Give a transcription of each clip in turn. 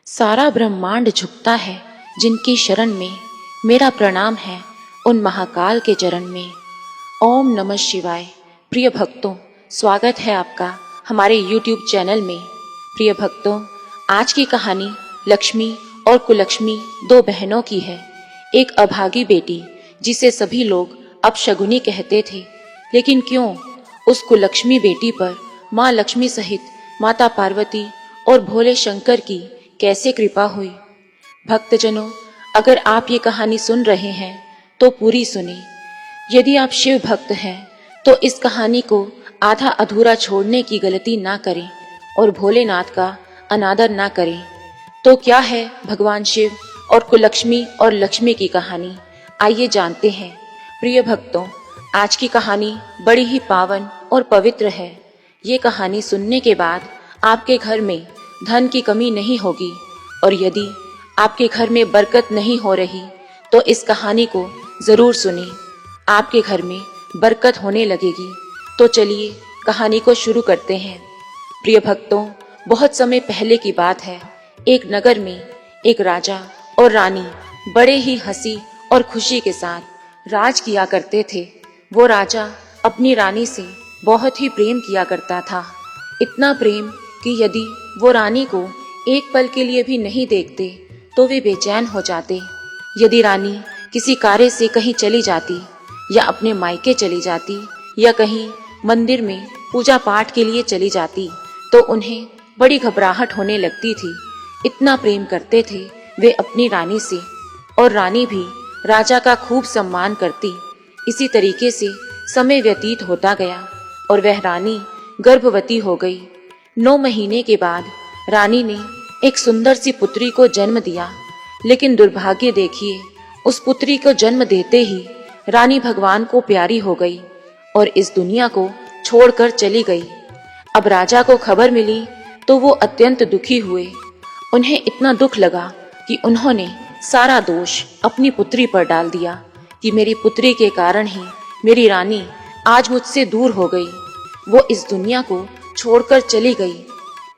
सारा ब्रह्मांड झुकता है जिनकी शरण में, मेरा प्रणाम है उन महाकाल के चरण में। ओम नमः शिवाय। प्रिय भक्तों, स्वागत है आपका हमारे YouTube चैनल में। प्रिय भक्तों, आज की कहानी लक्ष्मी और कुलक्ष्मी दो बहनों की है। एक अभागी बेटी जिसे सभी लोग अपशगुनी कहते थे, लेकिन क्यों उस कुलक्ष्मी बेटी पर माँ लक्ष्मी सहित माता पार्वती और भोले शंकर की कैसे कृपा हुई। भक्तजनों, अगर आप ये कहानी सुन रहे हैं तो पूरी सुनिए। यदि आप शिव भक्त हैं तो इस कहानी को आधा अधूरा छोड़ने की गलती ना करें और भोलेनाथ का अनादर ना करें। तो क्या है भगवान शिव और कुलक्ष्मी और लक्ष्मी की कहानी, आइए जानते हैं। प्रिय भक्तों, आज की कहानी बड़ी ही पावन और पवित्र है। ये कहानी सुनने के बाद आपके घर में धन की कमी नहीं होगी, और यदि आपके घर में बरकत नहीं हो रही तो इस कहानी को जरूर सुनिए, आपके घर में बरकत होने लगेगी। तो चलिए कहानी को शुरू करते हैं। प्रिय भक्तों, बहुत समय पहले की बात है। एक नगर में एक राजा और रानी बड़े ही हंसी और खुशी के साथ राज किया करते थे। वो राजा अपनी रानी से बहुत ही प्रेम किया करता था, इतना प्रेम कि यदि वो रानी को एक पल के लिए भी नहीं देखते तो वे बेचैन हो जाते। यदि रानी किसी कार्य से कहीं चली जाती या अपने मायके चली जाती या कहीं मंदिर में पूजा पाठ के लिए चली जाती तो उन्हें बड़ी घबराहट होने लगती थी। इतना प्रेम करते थे वे अपनी रानी से, और रानी भी राजा का खूब सम्मान करती। इसी तरीके से समय व्यतीत होता गया और वह रानी गर्भवती हो गई। 9 महीने के बाद रानी ने एक सुंदर सी पुत्री को जन्म दिया, लेकिन दुर्भाग्य देखिए, उस पुत्री को जन्म देते ही रानी भगवान को प्यारी हो गई और इस दुनिया को छोड़कर चली गई। अब राजा को खबर मिली तो वो अत्यंत दुखी हुए। उन्हें इतना दुख लगा कि उन्होंने सारा दोष अपनी पुत्री पर डाल दिया कि मेरी पुत्री के कारण ही मेरी रानी आज मुझसे दूर हो गई, वो इस दुनिया को छोड़कर चली गई।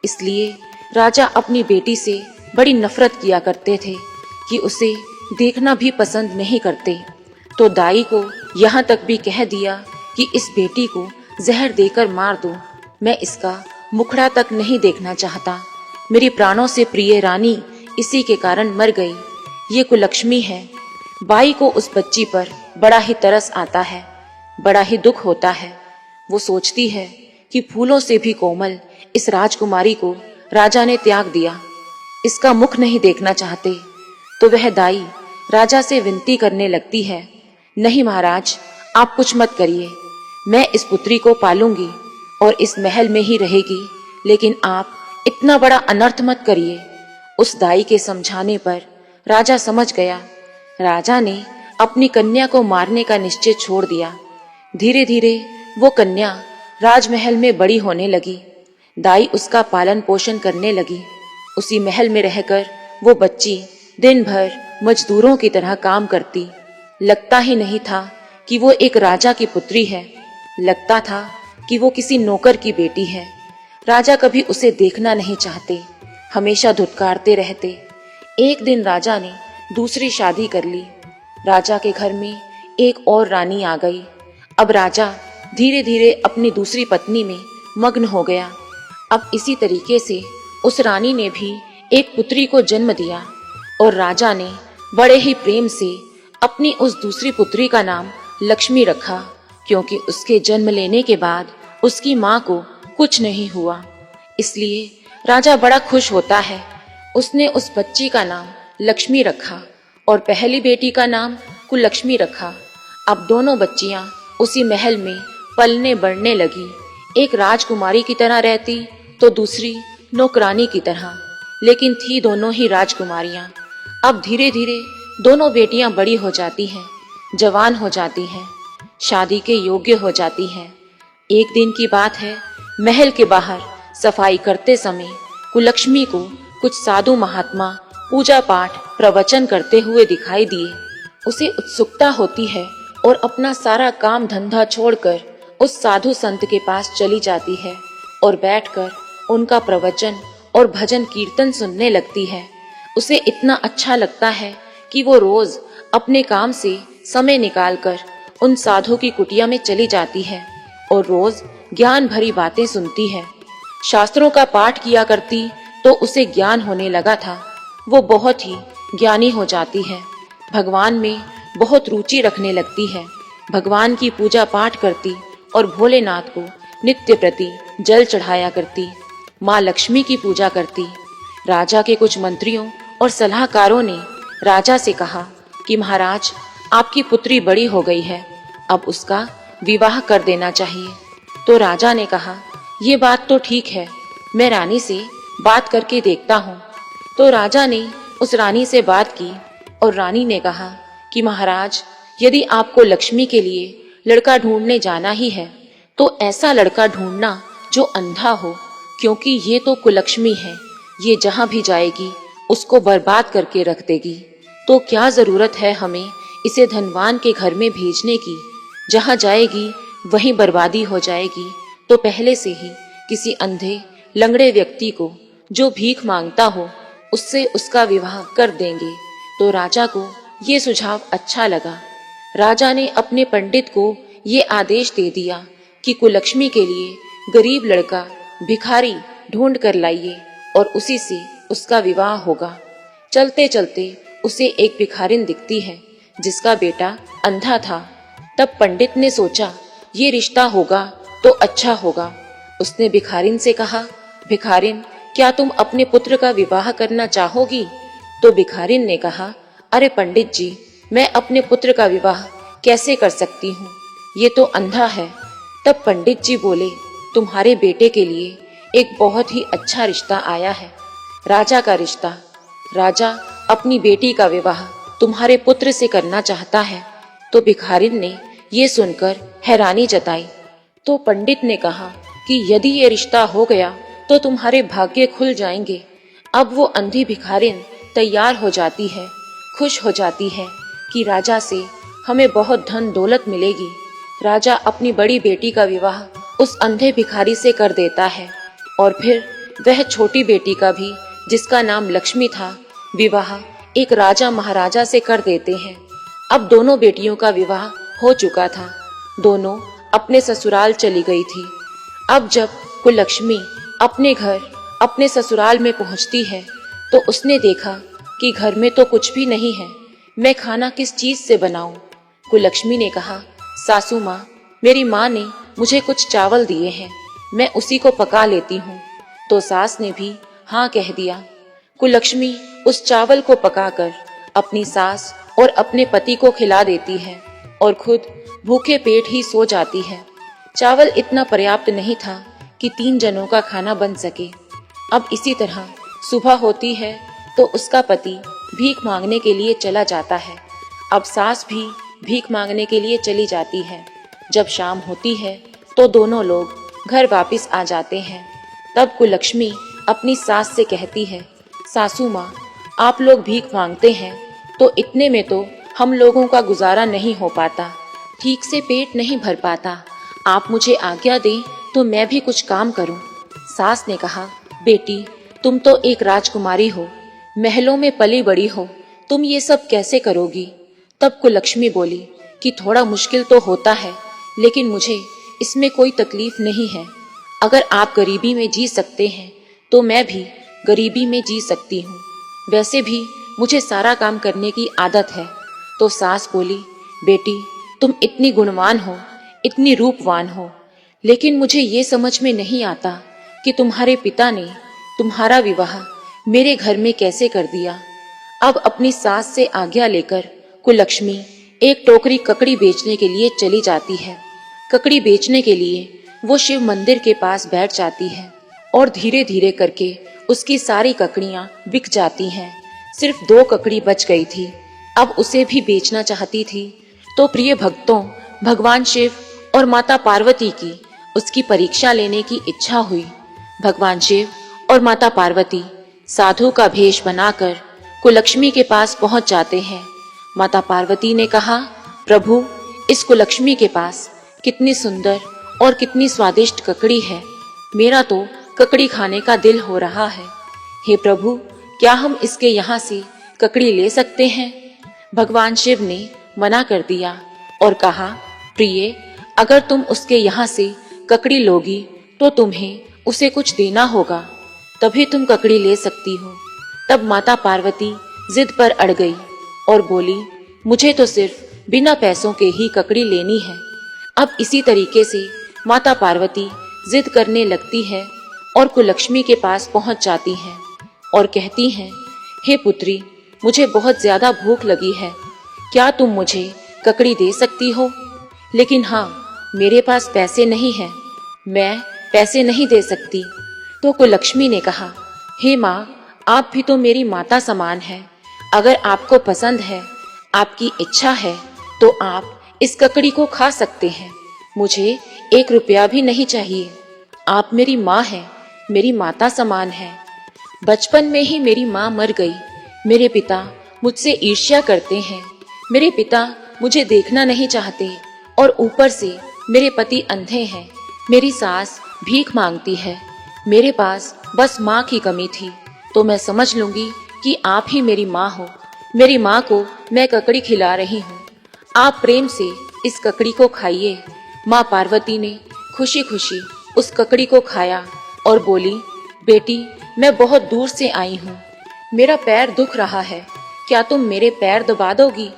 इसलिए राजा अपनी बेटी से बड़ी नफरत किया करते थे कि उसे देखना भी पसंद नहीं करते। तो दाई को यहाँ तक भी कह दिया कि इस बेटी को जहर देकर मार दो, मैं इसका मुखड़ा तक नहीं देखना चाहता। मेरी प्राणों से प्रिय रानी इसी के कारण मर गई। ये कुलक्ष्मी है। बाई को उस बच्ची पर बड़ा ही तरस आता है, बड़ा ही दुख होता है। वो सोचती है कि फूलों से भी कोमल इस राजकुमारी को राजा ने त्याग दिया, इसका मुख नहीं देखना चाहते। तो वह दाई राजा से विनती करने लगती है, नहीं महाराज, आप कुछ मत करिए, मैं इस पुत्री को पालूंगी और इस महल में ही रहेगी, लेकिन आप इतना बड़ा अनर्थ मत करिए। उस दाई के समझाने पर राजा समझ गया। राजा ने अपनी कन्या को मारने का निश्चय छोड़ दिया। धीरे धीरे वो कन्या राजमहल में बड़ी होने लगी। दाई उसका पालन पोषण करने लगी। उसी महल में रहकर वो बच्ची दिन भर मजदूरों की तरह काम करती। लगता ही नहीं था कि वो एक राजा की पुत्री है, लगता था कि वो किसी नौकर की बेटी है। राजा कभी उसे देखना नहीं चाहते, हमेशा धुतकारते रहते। एक दिन राजा ने दूसरी शादी कर ली। राजा के घर में एक और रानी आ गई। अब राजा धीरे धीरे अपनी दूसरी पत्नी में मग्न हो गया। अब इसी तरीके से उस रानी ने भी एक पुत्री को जन्म दिया और राजा ने बड़े ही प्रेम से अपनी उस दूसरी पुत्री का नाम लक्ष्मी रखा, क्योंकि उसके जन्म लेने के बाद उसकी माँ को कुछ नहीं हुआ। इसलिए राजा बड़ा खुश होता है। उसने उस बच्ची का नाम लक्ष्मी रखा और पहली बेटी का नाम कुलक्ष्मी रखा। अब दोनों बच्चियां उसी महल में पलने बढ़ने लगी। एक राजकुमारी की तरह रहती तो दूसरी नौकरानी की तरह, लेकिन थी दोनों ही राजकुमारियां। अब धीरे धीरे दोनों बेटियां बड़ी हो जाती हैं, जवान हो जाती हैं, शादी के योग्य हो जाती हैं। एक दिन की बात है, महल के बाहर सफाई करते समय कुलक्ष्मी को कुछ साधु महात्मा पूजा पाठ प्रवचन करते हुए दिखाई दिए। उसे उत्सुकता होती है और अपना सारा काम धंधा छोड़कर उस साधु संत के पास चली जाती है और बैठकर उनका प्रवचन और भजन कीर्तन सुनने लगती है। उसे इतना अच्छा लगता है कि वो रोज अपने काम से समय निकालकर उन साधु की कुटिया में चली जाती है और रोज ज्ञान भरी बातें सुनती है। शास्त्रों का पाठ किया करती तो उसे ज्ञान होने लगा था। वो बहुत ही ज्ञानी हो जाती है। भगवान में बहुत रुचि रखने लगती है। भगवान की पूजा पाठ करती और भोलेनाथ को नित्य प्रति जल चढ़ाया करती। माँ लक्ष्मी की पूजा करती। राजा के कुछ मंत्रियों और सलाहकारों ने राजा से कहा कि महाराज, आपकी पुत्री बड़ी हो गई है, अब उसका विवाह कर देना चाहिए। तो राजा ने कहा, ये बात तो ठीक है, मैं रानी से बात करके देखता हूँ। तो राजा ने उस रानी से बात की और रानी ने कहा कि महाराज, यदि आपको लक्ष्मी के लिए लड़का ढूंढने जाना ही है तो ऐसा लड़का ढूंढना जो अंधा हो, क्योंकि ये तो कुलक्ष्मी है, ये जहाँ भी जाएगी उसको बर्बाद करके रख देगी। तो क्या जरूरत है हमें इसे धनवान के घर में भेजने की, जहाँ जाएगी वहीं बर्बादी हो जाएगी। तो पहले से ही किसी अंधे लंगड़े व्यक्ति को जो भीख मांगता हो उससे उसका विवाह कर देंगे। तो राजा को ये सुझाव अच्छा लगा। राजा ने अपने पंडित को ये आदेश दे दिया कि कुलक्ष्मी के लिए गरीब लड़का भिखारी ढूंढ कर लाइए और उसी से उसका विवाह होगा। चलते चलते उसे एक भिखारिन दिखती है जिसका बेटा अंधा था। तब पंडित ने सोचा, ये रिश्ता होगा तो अच्छा होगा। उसने भिखारिन से कहा, भिखारिन, क्या तुम अपने पुत्र का विवाह करना चाहोगी? तो भिखारिन ने कहा, अरे पंडित जी, मैं अपने पुत्र का विवाह कैसे कर सकती हूँ, ये तो अंधा है। तब पंडित जी बोले, तुम्हारे बेटे के लिए एक बहुत ही अच्छा रिश्ता आया है, राजा का रिश्ता। राजा अपनी बेटी का विवाह तुम्हारे पुत्र से करना चाहता है। तो भिखारिन ने ये सुनकर हैरानी जताई। तो पंडित ने कहा कि यदि ये रिश्ता हो गया तो तुम्हारे भाग्य खुल जाएंगे। अब वो अंधी भिखारिन तैयार हो जाती है, खुश हो जाती है कि राजा से हमें बहुत धन दौलत मिलेगी। राजा अपनी बड़ी बेटी का विवाह उस अंधे भिखारी से कर देता है और फिर वह छोटी बेटी का भी, जिसका नाम लक्ष्मी था, विवाह एक राजा महाराजा से कर देते हैं। अब दोनों बेटियों का विवाह हो चुका था। दोनों अपने ससुराल चली गई थी। अब जब कुलक्ष्मी अपने घर अपने ससुराल में पहुंचती है तो उसने देखा कि घर में तो कुछ भी नहीं है। मैं खाना किस चीज से बनाऊं? कुलक्ष्मी ने कहा, सासू माँ, मेरी माँ ने मुझे कुछ चावल दिए हैं, मैं उसी को पका लेती हूँ। तो सास ने भी हाँ कह दिया। कुलक्ष्मी उस चावल को पकाकर अपनी सास और अपने पति को खिला देती है और खुद भूखे पेट ही सो जाती है। चावल इतना पर्याप्त नहीं था कि 3 जनों का खाना बन सके। अब इसी तरह सुबह होती है तो उसका पति भीख मांगने के लिए चला जाता है। अब सास भी भीख मांगने के लिए चली जाती है। जब शाम होती है तो दोनों लोग घर वापस आ जाते हैं। तब कुलक्ष्मी अपनी सास से कहती है, सासू माँ, आप लोग भीख मांगते हैं तो इतने में तो हम लोगों का गुजारा नहीं हो पाता, ठीक से पेट नहीं भर पाता। आप मुझे आज्ञा दें तो मैं भी कुछ काम करूं। सास ने कहा, बेटी, तुम तो एक राजकुमारी हो, महलों में पली बड़ी हो, तुम ये सब कैसे करोगी? तब कुलक्ष्मी बोली कि थोड़ा मुश्किल तो होता है, लेकिन मुझे इसमें कोई तकलीफ नहीं है। अगर आप गरीबी में जी सकते हैं तो मैं भी गरीबी में जी सकती हूँ। वैसे भी मुझे सारा काम करने की आदत है। तो सास बोली, बेटी, तुम इतनी गुणवान हो, इतनी रूपवान हो, लेकिन मुझे ये समझ में नहीं आता कि तुम्हारे पिता ने तुम्हारा विवाह मेरे घर में कैसे कर दिया। अब अपनी सास से आज्ञा लेकर कुलक्ष्मी एक टोकरी ककड़ी बेचने के लिए चली जाती है। ककड़ी बेचने के लिए वो शिव मंदिर के पास बैठ जाती है और धीरे धीरे करके उसकी सारी ककड़ियां बिक जाती हैं। सिर्फ 2 ककड़ी बच गई थी। अब उसे भी बेचना चाहती थी तो प्रिय भक्तों, भगवान शिव और माता पार्वती की उसकी परीक्षा लेने की इच्छा हुई। भगवान शिव और माता पार्वती साधु का भेष बनाकर कुलक्ष्मी के पास पहुंच जाते हैं। माता पार्वती ने कहा, प्रभु, इस कुलक्ष्मी के पास कितनी सुंदर और कितनी स्वादिष्ट ककड़ी है, मेरा तो ककड़ी खाने का दिल हो रहा है। हे प्रभु, क्या हम इसके यहाँ से ककड़ी ले सकते हैं? भगवान शिव ने मना कर दिया और कहा, प्रिय, अगर तुम उसके यहाँ से ककड़ी लोगी तो तुम्हें उसे कुछ देना होगा, तभी तुम ककड़ी ले सकती हो। तब माता पार्वती जिद पर अड़ गई और बोली, मुझे तो सिर्फ बिना पैसों के ही ककड़ी लेनी है। अब इसी तरीके से माता पार्वती जिद करने लगती है और कुलक्ष्मी के पास पहुंच जाती है और कहती हैं, हे पुत्री, मुझे बहुत ज्यादा भूख लगी है, क्या तुम मुझे ककड़ी दे सकती हो? लेकिन हाँ, मेरे पास पैसे नहीं हैं, मैं पैसे नहीं दे सकती। तो कुलक्ष्मी ने कहा, हे माँ, आप भी तो मेरी माता समान है, अगर आपको पसंद है, आपकी इच्छा है, तो आप इस ककड़ी को खा सकते हैं। मुझे 1 रुपया भी नहीं चाहिए। आप मेरी माँ हैं, मेरी माता समान है। बचपन में ही मेरी माँ मर गई। मेरे पिता मुझसे ईर्ष्या करते हैं। मेरे पिता मुझे देखना नहीं चाहते और ऊपर से मेरे पति अंधे हैं। मेरी सास भीख मांगती है। मेरे पास बस माँ की कमी थी, तो मैं समझ लूंगी कि आप ही मेरी माँ हो। मेरी माँ को मैं ककड़ी खिला रही हूँ, आप प्रेम से इस ककड़ी को खाइए। माँ पार्वती ने खुशी खुशी उस ककड़ी को खाया और बोली, बेटी, मैं बहुत दूर से आई हूँ, मेरा पैर दुख रहा है, क्या तुम मेरे पैर दबा दोगी?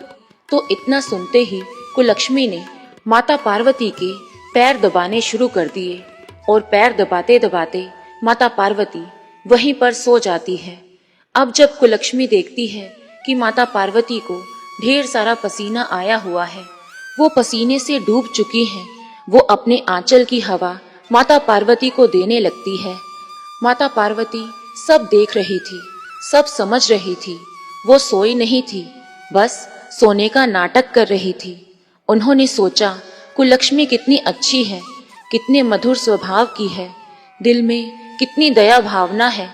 तो इतना सुनते ही कुलक्ष्मी ने माता पार्वती के पैर दबाने शुरू कर दिए और पैर दबाते दबाते माता पार्वती वहीं पर सो जाती है। अब जब कुलक्ष्मी देखती है कि माता पार्वती को ढेर सारा पसीना आया हुआ है, वो पसीने से डूब चुकी हैं, वो अपने आंचल की हवा माता पार्वती को देने लगती है। माता पार्वती सब देख रही थी, सब समझ रही थी, वो सोई नहीं थी, बस सोने का नाटक कर रही थी। उन्होंने सोचा, कुलक्ष्मी कितनी अच्छी है, कितने मधुर स्वभाव की है, दिल में कितनी दया भावना है,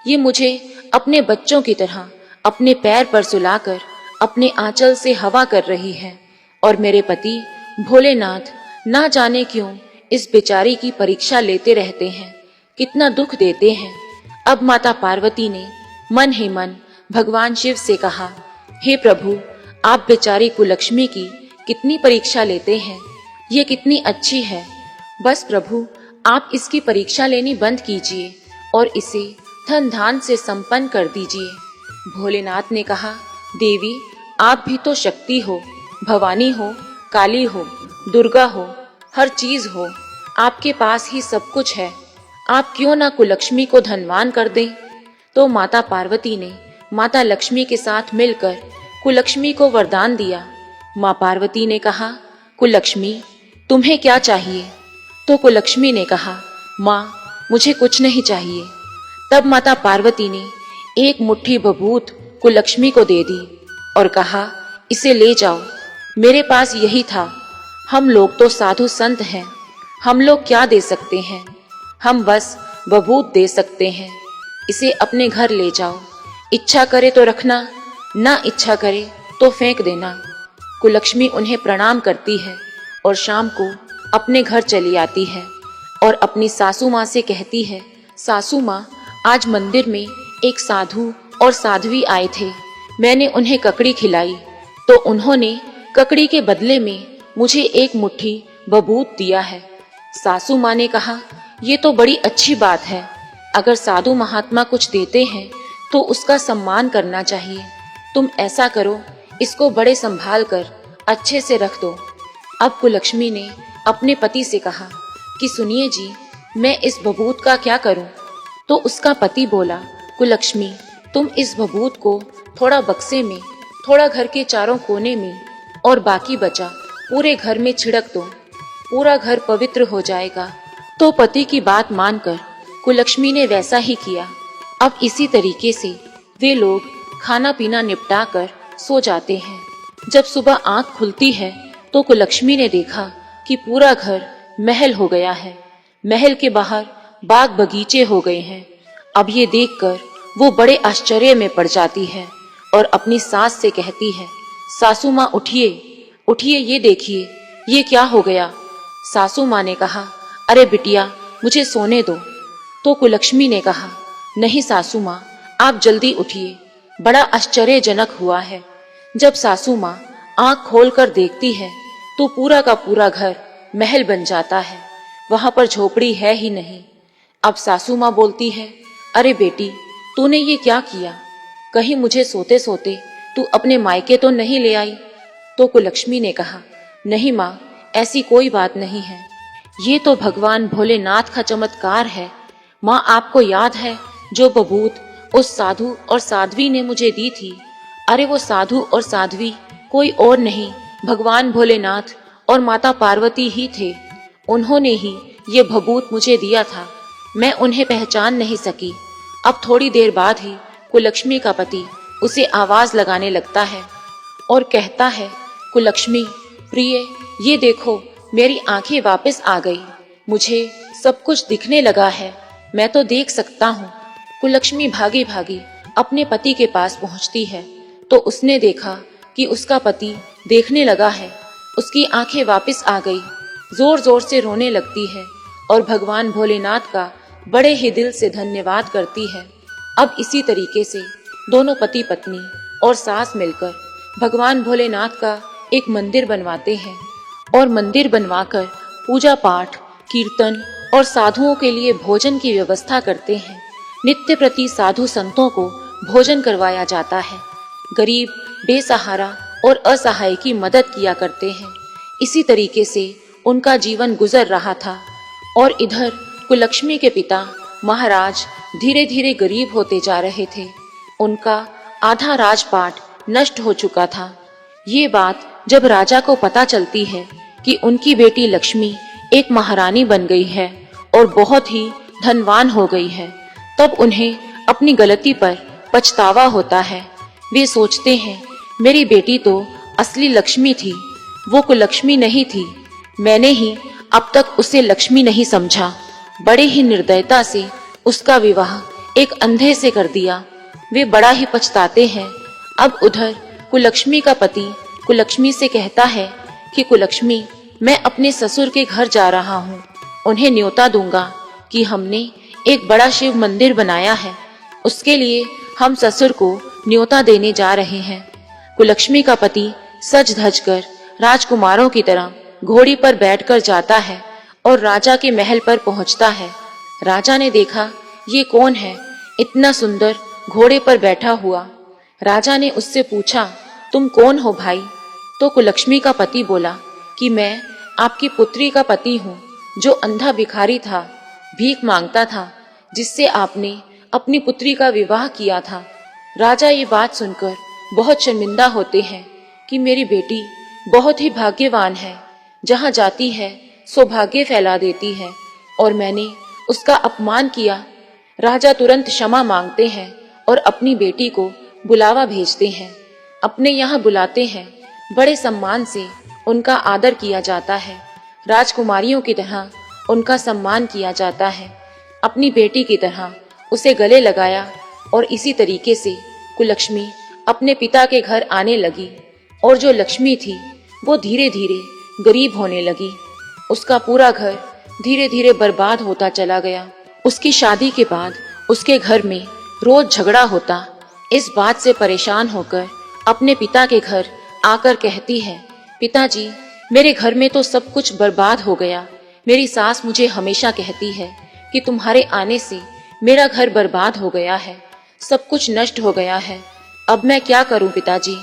ये मुझे अपने बच्चों की तरह अपने पैर पर सुलाकर अपने आंचल से हवा कर रही है। और मेरे पति भोलेनाथ ना जाने क्यों इस बेचारी की परीक्षा लेते रहते हैं, कितना दुख देते हैं। अब माता पार्वती ने मन ही मन भगवान शिव से कहा, हे प्रभु, आप बेचारी कुलक्ष्मी की कितनी परीक्षा लेते हैं, ये कितनी अच्छी है, बस प्रभु आप इसकी परीक्षा लेनी बंद कीजिए और इसे धन धान से संपन्न कर दीजिए। भोलेनाथ ने कहा, देवी, आप भी तो शक्ति हो, भवानी हो, काली हो, दुर्गा हो, हर चीज हो, आपके पास ही सब कुछ है, आप क्यों ना कुलक्ष्मी को धनवान कर दें? तो माता पार्वती ने माता लक्ष्मी के साथ मिलकर कुलक्ष्मी को वरदान दिया। माँ पार्वती ने कहा, कुलक्ष्मी, तुम्हें क्या चाहिए? तो कुलक्ष्मी ने कहा, माँ, मुझे कुछ नहीं चाहिए। तब माता पार्वती ने एक मुट्ठी बबूत कुलक्ष्मी को दे दी और कहा, इसे ले जाओ, मेरे पास यही था, हम लोग तो साधु संत हैं, हम लोग क्या दे सकते हैं, हम बस बबूत दे सकते हैं, इसे अपने घर ले जाओ, इच्छा करे तो रखना, ना इच्छा करे तो फेंक देना। कुलक्ष्मी उन्हें प्रणाम करती है और शाम को अपने घर चली आती है और अपनी सासू माँ से कहती है, सासू माँ, आज मंदिर में एक साधु और साध्वी आए थे, मैंने उन्हें ककड़ी खिलाई तो उन्होंने ककड़ी के बदले में मुझे एक मुट्ठी बबूत दिया है। सासू माँ ने कहा, ये तो बड़ी अच्छी बात है, अगर साधु महात्मा कुछ देते हैं तो उसका सम्मान करना चाहिए, तुम ऐसा करो, इसको बड़े संभाल कर अच्छे से रख दो। अब कुलक्ष्मी ने अपने पति से कहा कि सुनिए जी, मैं इस बबूत का क्या करूं? तो उसका पति बोला, कुलक्ष्मी, तुम इस बबूत को थोड़ा बक्से में, थोड़ा घर के चारों कोने में और बाकी बचा पूरे घर में छिड़क दो, पूरा घर पवित्र हो जाएगा। तो पति की बात मानकर कुलक्ष्मी ने वैसा ही किया। अब इसी तरीके से वे लोग खाना पीना निपटा कर सो जाते हैं। जब सुबह आंख खुलती है तो कुलक्ष्मी ने देखा कि पूरा घर महल हो गया है, महल के बाहर बाग बगीचे हो गए हैं। अब ये देखकर वो बड़े आश्चर्य में पड़ जाती है और अपनी सास से कहती है, सासू माँ उठिए, उठिए, ये देखिए, ये क्या हो गया? सासू माँ ने कहा, अरे बिटिया, मुझे सोने दो। तो कुलक्ष्मी ने कहा, नहीं सासू माँ, आप जल्दी उठिए, बड़ा आश्चर्यजनक हुआ है। जब सासू माँ आंख खोलकर देखती है तो पूरा का पूरा घर महल बन जाता है, वहां पर झोपड़ी है ही नहीं। अब सासू माँ बोलती है, अरे बेटी, तूने ये क्या किया? कहीं मुझे सोते सोते तू अपने मायके तो नहीं ले आई? तो कुलक्ष्मी ने कहा, नहीं माँ, ऐसी कोई बात नहीं है, ये तो भगवान भोलेनाथ का चमत्कार है। माँ, आपको याद है जो बबूत उस साधु और साध्वी ने मुझे दी थी? अरे वो साधु और साध्वी कोई और नहीं, भगवान भोलेनाथ और माता पार्वती ही थे। उन्होंने ही ये भभूत मुझे दिया था। मैं उन्हें पहचान नहीं सकी। अब थोड़ी देर बाद ही कुलक्ष्मी का पति उसे आवाज लगाने लगता है और कहता है, कुलक्ष्मी प्रिय, ये देखो, मेरी आंखें वापस आ गई, मुझे सब कुछ दिखने लगा है, मैं तो देख सकता हूँ। कुलक्ष्मी भागी भागी अपने पति के पास पहुँचती है तो उसने देखा कि उसका पति देखने लगा है। उसकी आंखें वापस आ गई, जोर जोर से रोने लगती है और भगवान भोलेनाथ का बड़े ही दिल से धन्यवाद करती है। अब इसी तरीके से दोनों पति पत्नी और सास मिलकर भगवान भोलेनाथ का एक मंदिर बनवाते हैं और मंदिर बनवाकर पूजा पाठ, कीर्तन और साधुओं के लिए भोजन की व्यवस्था करते हैं। नित्य प्रति साधु संतों को भोजन करवाया जाता है। गरीब, बेसहारा और असहाय की मदद किया करते हैं। इसी तरीके से उनका जीवन गुजर रहा था। और इधर कुलक्ष्मी के पिता महाराज धीरे धीरे गरीब होते जा रहे थे। उनका आधा राजपाट नष्ट हो चुका था। ये बात जब राजा को पता चलती है कि उनकी बेटी लक्ष्मी एक महारानी बन गई है और बहुत ही धनवान हो गई है, तब उन्हें अपनी गलती पर पछतावा होता है। वे सोचते हैं, मेरी बेटी तो असली लक्ष्मी थी, वो कुलक्ष्मी नहीं थी। मैंने ही अब तक उसे लक्ष्मी नहीं समझा। बड़े ही निर्दयता से उसका विवाह एक अंधे से कर दिया। वे बड़ा ही पछताते हैं। अब उधर कुलक्ष्मी का पति कुलक्ष्मी से कहता है कि कुलक्ष्मी, मैं अपने ससुर के घर जा रहा हूँ। उन्हें न्योता दूंगा कि हमने एक बड़ा शिव मंदिर बनाया है, उसके लिए हम ससुर को न्योता देने जा रहे हैं। कुलक्ष्मी का पति सज धज कर राजकुमारों की तरह घोड़ी पर बैठकर जाता है और राजा के महल पर पहुंचता है। राजा ने देखा, ये कौन है इतना सुंदर घोड़े पर बैठा हुआ? राजा ने उससे पूछा, तुम कौन हो भाई? तो कुलक्ष्मी का पति बोला कि मैं आपकी पुत्री का पति हूँ, जो अंधा भिखारी था, भीख मांगता था, जिससे आपने अपनी पुत्री का विवाह किया था। राजा ये बात सुनकर बहुत शर्मिंदा होते हैं कि मेरी बेटी बहुत ही भाग्यवान है, जहाँ जाती है सौभाग्य फैला देती है, और मैंने उसका अपमान किया। राजा तुरंत क्षमा मांगते हैं और अपनी बेटी को बुलावा भेजते हैं। अपने यहाँ बुलाते हैं, बड़े सम्मान से उनका आदर किया जाता है। राजकुमारियों की तरह उनका सम्मान किया जाता है। अपनी बेटी की तरह उसे गले लगाया और इसी तरीके से कुलक्ष्मी अपने पिता के घर आने लगी और जो लक्ष्मी थी वो धीरे धीरे गरीब होने लगी। उसका पूरा घर धीरे धीरे बर्बाद होता चला गया। उसकी शादी के बाद उसके घर में रोज झगड़ा होता। इस बात से परेशान होकर अपने पिता के घर आकर कहती है, पिताजी, मेरे घर में तो सब कुछ बर्बाद हो गया। मेरी सास मुझे हमेशा कहती है कि तुम्हारे आने से मेरा घर बर्बाद हो गया है, सब कुछ नष्ट हो गया है। अब मैं क्या करूं पिताजी?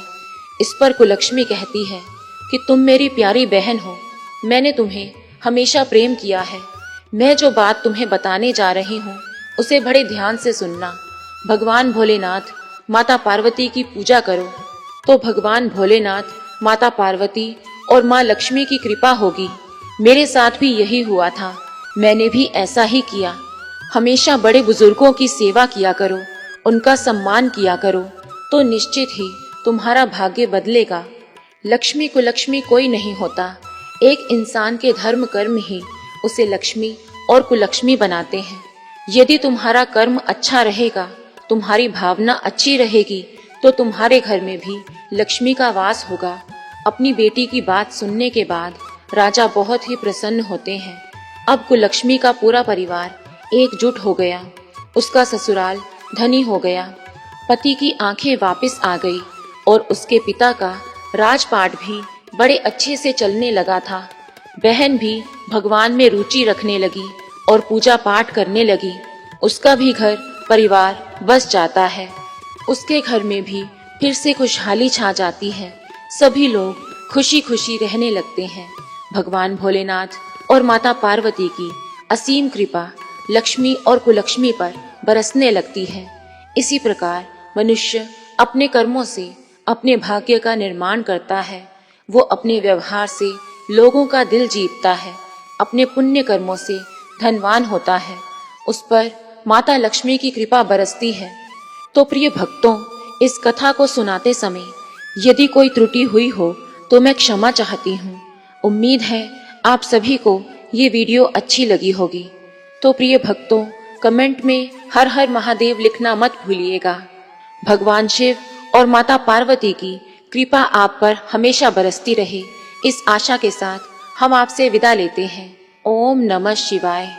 इस पर कुलक्ष्मी कहती है कि तुम मेरी प्यारी बहन हो, मैंने तुम्हें हमेशा प्रेम किया है। मैं जो बात तुम्हें बताने जा रही हूँ उसे बड़े ध्यान से सुनना। भगवान भोलेनाथ माता पार्वती की पूजा करो तो भगवान भोलेनाथ, माता पार्वती और माँ लक्ष्मी की कृपा होगी। मेरे साथ भी यही हुआ था, मैंने भी ऐसा ही किया। हमेशा बड़े बुजुर्गों की सेवा किया करो, उनका सम्मान किया करो, तो निश्चित ही तुम्हारा भाग्य बदलेगा। लक्ष्मी कुलक्ष्मी कोई नहीं होता, एक इंसान के धर्म कर्म ही उसे लक्ष्मी और कुलक्ष्मी बनाते हैं। यदि तुम्हारा कर्म अच्छा रहेगा, तुम्हारी भावना अच्छी रहेगी, तो तुम्हारे घर में भी लक्ष्मी का वास होगा। अपनी बेटी की बात सुनने के बाद राजा बहुत ही प्रसन्न होते हैं। अब कुलक्ष्मी का पूरा परिवार एकजुट हो गया। उसका ससुराल धनी हो गया। पति की आंखें वापस आ गई और उसके पिता का राजपाट भी बड़े अच्छे से चलने लगा था। बहन भी भगवान में रुचि रखने लगी और पूजा पाठ करने लगी। उसका भी घर परिवार बस जाता है। उसके घर में भी फिर से खुशहाली छा जाती है। सभी लोग खुशी खुशी रहने लगते हैं। भगवान भोलेनाथ और माता पार्वती की असीम कृपा लक्ष्मी और कुलक्ष्मी पर बरसने लगती है। इसी प्रकार मनुष्य अपने कर्मों से अपने भाग्य का निर्माण करता है। वो अपने व्यवहार से लोगों का दिल जीतता है, अपने पुण्य कर्मों से धनवान होता है, उस पर माता लक्ष्मी की कृपा बरसती है। तो प्रिय भक्तों, इस कथा को सुनाते समय यदि कोई त्रुटि हुई हो तो मैं क्षमा चाहती हूँ। उम्मीद है आप सभी को ये वीडियो अच्छी लगी होगी। तो प्रिय भक्तों, कमेंट में हर हर महादेव लिखना मत भूलिएगा। भगवान शिव और माता पार्वती की कृपा आप पर हमेशा बरसती रहे, इस आशा के साथ हम आपसे विदा लेते हैं। ओम नमः शिवाय।